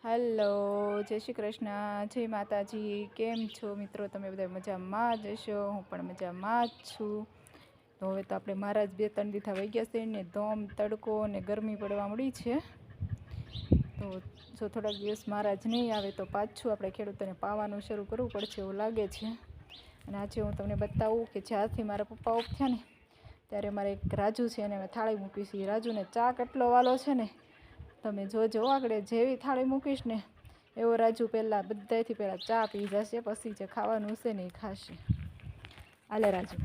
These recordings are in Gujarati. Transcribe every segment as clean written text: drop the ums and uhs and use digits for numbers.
હેલો, જય શ્રી કૃષ્ણ, જય માતાજી। કેમ છો મિત્રો? તમે બધા મજામાં જ હશો, હું પણ મજામાં જ છું। તો હવે તો આપણે મહારાજ 2-3 દીથા વહી ગયા છે ને ધોમ તડકો ને ગરમી પડવા મળી છે। તો જો થોડાક દિવસ મહારાજ નહીં આવે તો પાછું આપણે ખેડૂતોને પાવાનું શરૂ કરવું પડશે એવું લાગે છે। અને આજે હું તમને બતાવું કે જ્યારથી મારા પપ્પા ઓફ થયા ને ત્યારે મારે એક રાજુ છે અને મેં થાળી મૂકી છે। રાજુને ચા કેટલો વાલો છે ને તમે જોજો। આગળ જેવી થાળી મૂકીશ ને એવો રાજુ પહેલાં બધાથી પહેલાં ચા પી જશે, પછી જે ખાવાનું હશે ને એ ખાશે। હાલે રાજુ,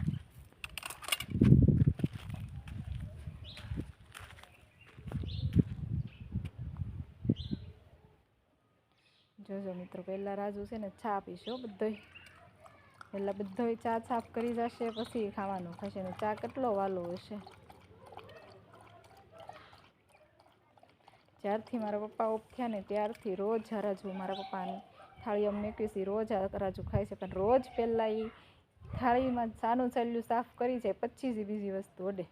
જોજો મિત્રો, પહેલાં રાજુ છે ને ચા પીશો બધોય, પહેલાં બધોય ચા સાફ કરી જશે પછી ખાવાનું ખાશે ને ચા કેટલો વાલો હશે। જ્યારથી મારા પપ્પા ઓફ થયા ને ત્યારથી રોજ રાજુ મારા પપ્પાની થાળી અમને મૂકી રોજ રાજુ ખાય છે, પણ રોજ પહેલાં એ થાળીમાં ચાનું ચાલ્યું સાફ કરી જાય પછી જ બીજી વસ્તુ અડે,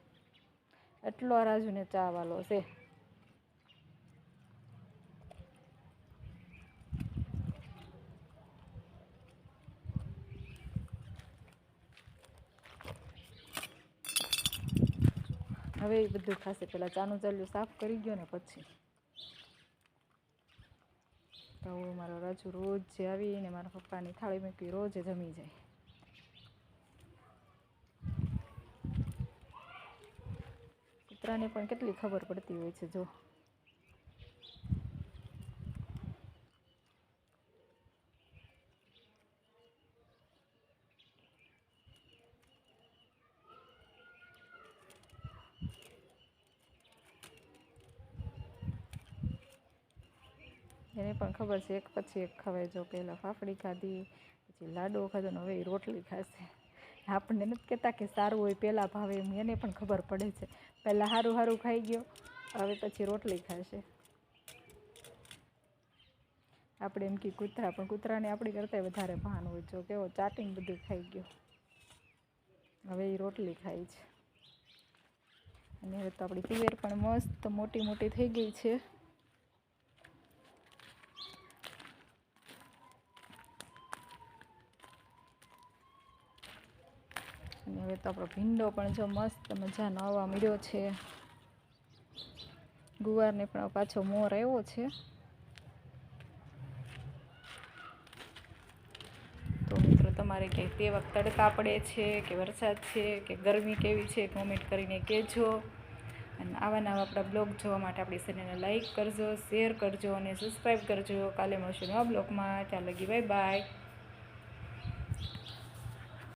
એટલો રાજુને ચા વાલો છે। હવે એ બધું ખાશે, પહેલાં ચાનું ચાલ્યું સાફ કરી ગયો ને પછી। તો મારો રાજુ રોજ જે આવીને મારા પપ્પાની થાળી મૂકી રોજ જમી જાય। કૂતરાને પણ કેટલી ખબર પડતી હોય છે જો। એને પણ ખબર છે એક પછી એક ખવાય। જો પહેલાં ફાફડી ખાધી, પછી લાડવો ખાધો ને હવે એ રોટલી ખાશે। આપણને નથી કહેતા કે સારું હોય પહેલાં ભાવે એમ, એને પણ ખબર પડે છે। પહેલાં સારું સારું ખાઈ ગયો, હવે પછી રોટલી ખાશે। આપણે એમ કે કૂતરા, પણ કૂતરાને આપણી કરતાં વધારે ભાન હોય। જો કેવો ચાટીને બધું ખાઈ ગયો, હવે એ રોટલી ખાય છે। અને હવે તો આપણી તુવેર પણ મસ્ત મોટી મોટી થઈ ગઈ છે। અને હવે તો આપણો ભીંડો પણ જો મસ્ત મજાનો આવવા મળ્યો છે। ગુવારને પણ પાછો મોર આવ્યો છે। તો મિત્રો, તમારે ક્યાંય તે વખત તડકા પડે છે કે વરસાદ છે કે ગરમી કેવી છે કોમેન્ટ કરીને કહેજો। અને આવા નવા આપણા બ્લોગ જોવા માટે આપણી ચેનલને લાઈક કરજો, શેર કરજો અને સબસ્ક્રાઈબ કરજો। કાલે મળશું નવા બ્લોગમાં, ત્યાં લગી બાય બાય।